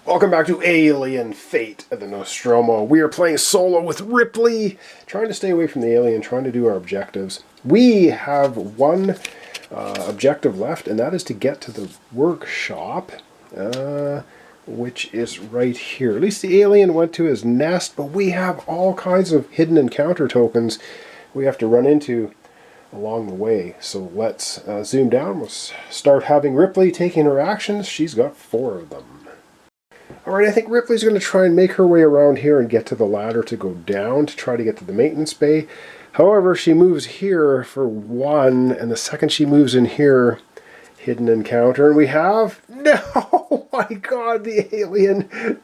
Welcome back to Alien Fate of the Nostromo. We are playing solo with Ripley, trying to stay away from the alien, trying to do our objectives. We have one objective left, and that is to get to the workshop, which is right here. At least the alien went to his nest, but we have all kinds of hidden encounter tokens we have to run into along the way. So let's zoom down. We'll start having Ripley taking her actions. She's got 4 of them. Alright, I think Ripley's going to try and make her way around here and get to the ladder to go down to try to get to the maintenance bay. However, she moves here for 1, and the second she moves in here, hidden encounter, and we have... No! Oh my god, the alien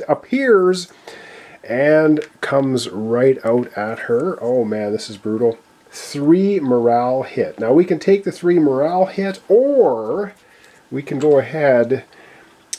appears and comes right out at her. Oh man, this is brutal. 3 morale hit. Now we can take the 3 morale hit, or we can go ahead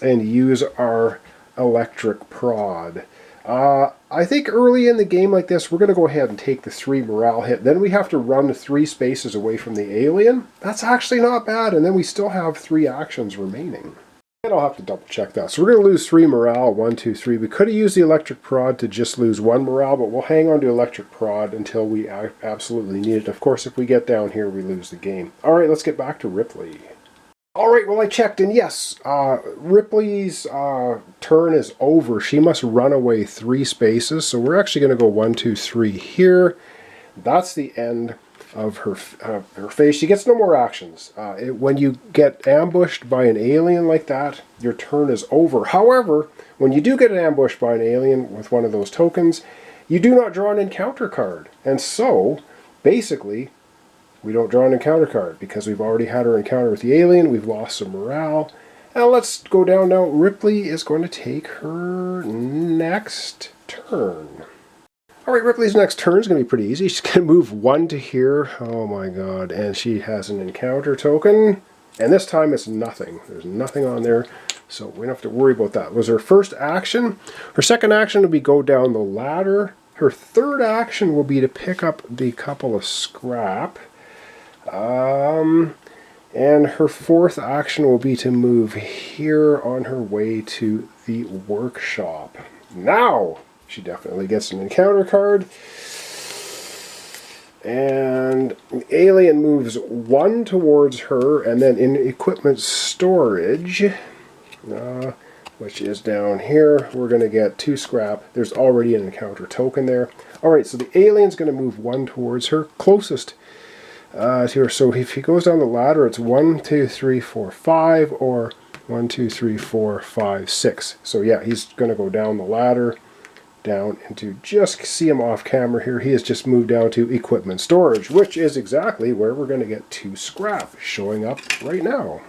and use our electric prod. I think early in the game like this, we're going to go ahead and take the 3 morale hit. Then we have to run 3 spaces away from the alien. That's actually not bad, and then we still have 3 actions remaining. And I'll have to double check that. So we're going to lose 3 morale, 1, 2, 3. We could have used the electric prod to just lose 1 morale, but we'll hang on to electric prod until we absolutely need it. Of course, if we get down here, we lose the game. Alright, let's get back to Ripley. Alright, well I checked, and yes, Ripley's turn is over. She must run away 3 spaces, so we're actually going to go 1, 2, 3 here. That's the end of her phase. She gets no more actions. When you get ambushed by an alien like that, your turn is over. However, when you do get ambushed by an alien with one of those tokens, you do not draw an encounter card. And so, basically, we don't draw an encounter card because we've already had our encounter with the alien. We've lost some morale. Now let's go down now. Ripley is going to take her next turn. Alright, Ripley's next turn is going to be pretty easy. She's going to move 1 to here. Oh my god. And she has an encounter token. And this time it's nothing. There's nothing on there. So we don't have to worry about that. Was her first action. Her second action will be go down the ladder. Her third action will be to pick up the couple of scrap. And her fourth action will be to move here on her way to the workshop. Now she definitely gets an encounter card. And the alien moves 1 towards her, and then in equipment storage, which is down here, we're going to get 2 scrap. There's already an encounter token there. Alright, so the alien's going to move 1 towards her, closest to her. So if he goes down the ladder, it's 1, 2, 3, 4, 5, or 1, 2, 3, 4, 5, 6. So yeah, he's going to go down the ladder, down into, just see him off camera here, he has just moved down to equipment storage, which is exactly where we're going to get 2 scrap showing up right now.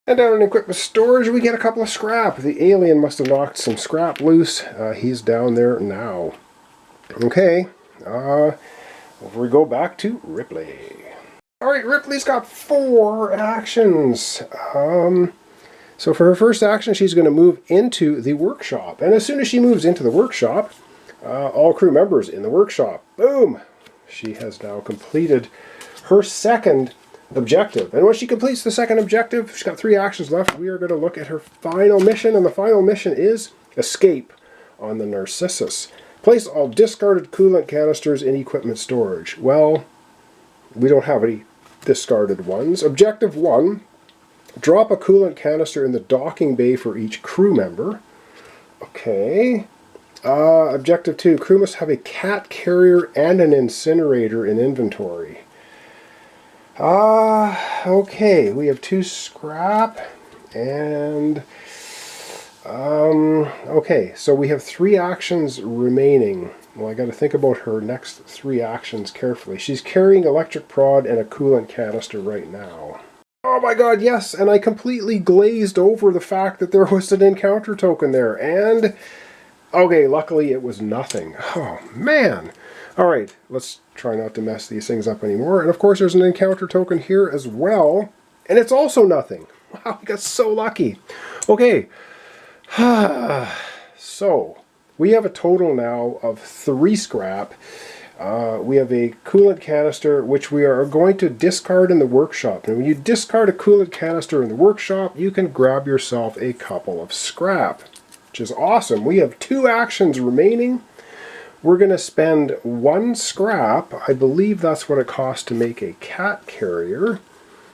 And down in equipment storage, we get a couple of scrap. The alien must have knocked some scrap loose. He's down there now. Okay, we go back to Ripley. Alright, Ripley's got 4 actions. So for her first action, she's going to move into the workshop. And as soon as she moves into the workshop, all crew members in the workshop. Boom! She has now completed her second objective. And when she completes the second objective, she's got 3 actions left. We are going to look at her final mission. And the final mission is escape on the Narcissus. Place all discarded coolant canisters in equipment storage. Well, we don't have any discarded ones. Objective 1, drop a coolant canister in the docking bay for each crew member. Okay. Objective 2, crew must have a cat carrier and an incinerator in inventory. Okay, we have 2 scrap, and okay, so we have 3 actions remaining. Well, I got to think about her next 3 actions carefully. She's carrying electric prod and a coolant canister right now. Oh my god, yes, and I completely glazed over the fact that there was an encounter token there, and okay, luckily it was nothing. Oh man. Alright, let's try not to mess these things up anymore. And of course there's an encounter token here as well, and it's also nothing. Wow, we got so lucky. Okay. So, we have a total now of 3 scrap. We have a coolant canister, which we are going to discard in the workshop. And when you discard a coolant canister in the workshop, you can grab yourself a couple of scrap. which is awesome. We have 2 actions remaining. We're going to spend 1 scrap. I believe that's what it costs to make a cat carrier.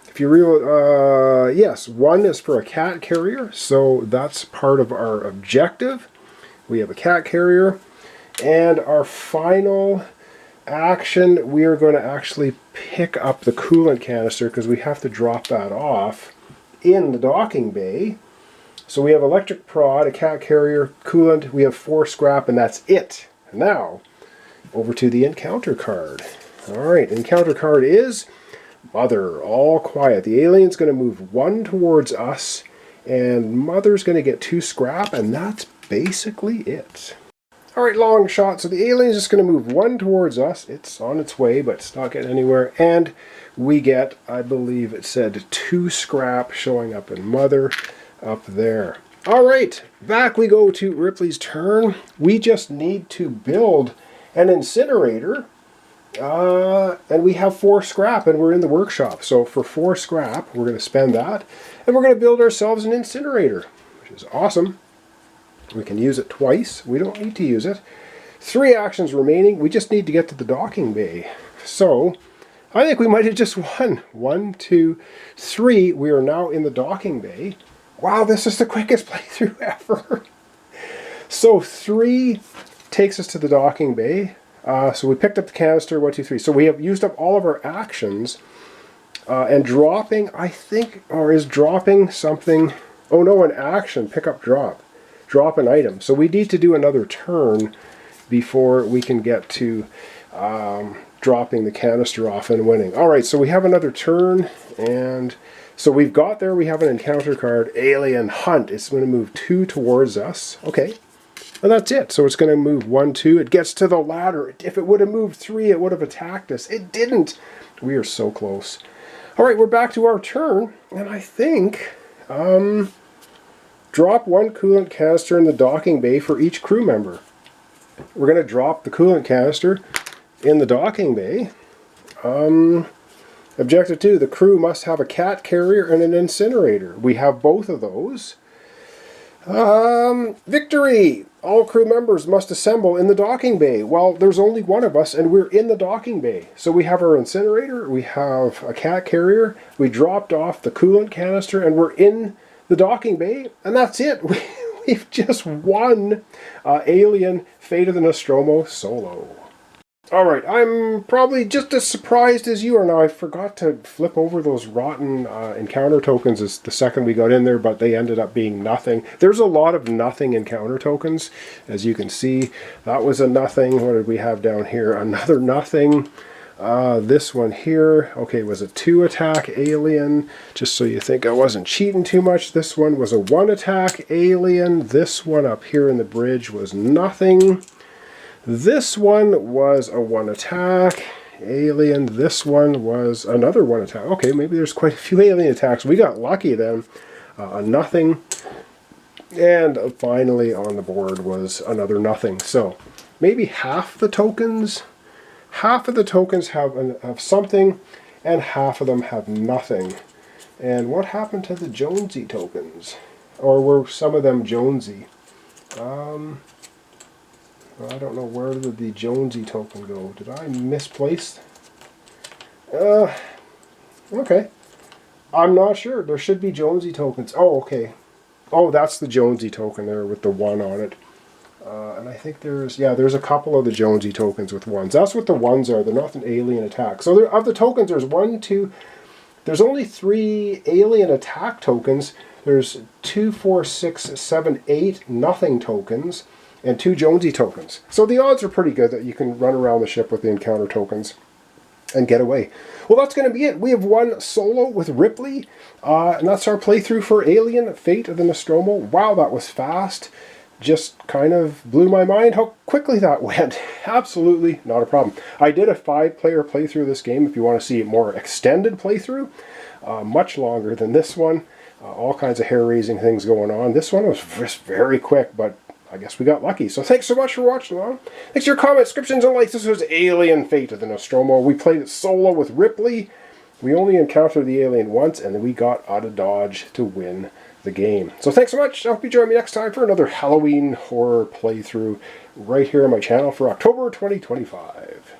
If you real, yes, 1 is for a cat carrier, so that's part of our objective. We have a cat carrier, and our final action, we are going to actually pick up the coolant canister because we have to drop that off in the docking bay. So we have electric prod, a cat carrier, coolant, we have 4 scrap, and that's it. Now, over to the encounter card. Alright, encounter card is Mother, all quiet. The alien's going to move 1 towards us, and Mother's going to get 2 scrap, and that's basically it. Alright, long shot. So the alien's just going to move 1 towards us. It's on its way, but it's not getting anywhere. And we get, I believe it said 2 scrap showing up in Mother up there. Alright, back we go to Ripley's turn. We just need to build an incinerator. And we have 4 scrap, and we're in the workshop. So for 4 scrap, we're going to spend that. And we're going to build ourselves an incinerator, which is awesome. We can use it twice. We don't need to use it. 3 actions remaining. We just need to get to the docking bay. So I think we might have just won. 1, 2, 3. We are now in the docking bay. Wow, this is the quickest playthrough ever. So 3 takes us to the docking bay. So we picked up the canister, 1, 2, 3. So we have used up all of our actions. And dropping, I think, or is dropping something. Oh no, an action, pick up, drop. Drop an item. So we need to do another turn before we can get to dropping the canister off and winning. Alright, so we have another turn, and so we've got there, we have an encounter card, Alien Hunt. It's going to move 2 towards us. Okay, and that's it. So it's going to move 1, 2. It gets to the ladder. If it would have moved 3, it would have attacked us. It didn't. We are so close. Alright, we're back to our turn, and I think drop 1 coolant canister in the docking bay for each crew member. We're going to drop the coolant canister in the docking bay. Objective 2, the crew must have a cat carrier and an incinerator. We have both of those. Victory! All crew members must assemble in the docking bay. Well, there's only 1 of us, and we're in the docking bay. So we have our incinerator, we have a cat carrier, we dropped off the coolant canister, and we're in the docking bay, and that's it. We've just won Alien Fate of the Nostromo solo. Alright, I'm probably just as surprised as you are now. I forgot to flip over those rotten encounter tokens as the second we got in there, but they ended up being nothing. There's a lot of nothing encounter tokens, as you can see. That was a nothing. What did we have down here? Another nothing. This one here, okay, was a 2 attack alien, just so you think I wasn't cheating too much. This one was a 1 attack alien. This one up here in the bridge was nothing. This one was a 1 attack alien. This one was another 1 attack. Okay, maybe there's quite a few alien attacks. We got lucky then. A nothing. And finally on the board was another nothing. So maybe half the tokens. Half of the tokens have something, and half of them have nothing. And what happened to the Jonesy tokens? Or were some of them Jonesy? I don't know, where did the Jonesy token go? Did I misplace? Okay. I'm not sure. There should be Jonesy tokens. Oh, okay. Oh, that's the Jonesy token there with the 1 on it. And I think there's a couple of the Jonesy tokens with 1s. That's what the 1s are. They're not an alien attack. So of the tokens, there's 1, 2... There's only 3 alien attack tokens. There's 2, 4, 6, 7, 8 nothing tokens, and 2 Jonesy tokens. So the odds are pretty good that you can run around the ship with the encounter tokens and get away. Well, that's going to be it. We have won solo with Ripley, and that's our playthrough for Alien Fate of the Nostromo. Wow, that was fast. Just kind of blew my mind how quickly that went. Absolutely not a problem. I did a 5-player playthrough of this game if you want to see a more extended playthrough. Much longer than this one. All kinds of hair-raising things going on. This one was just very quick, but I guess we got lucky. So thanks so much for watching along. Thanks for your comments, subscriptions, and likes. This was Alien Fate of the Nostromo. We played it solo with Ripley. We only encountered the alien once, and then we got out of dodge to win the game. So thanks so much. I hope you join me next time for another Halloween horror playthrough right here on my channel for October 2025.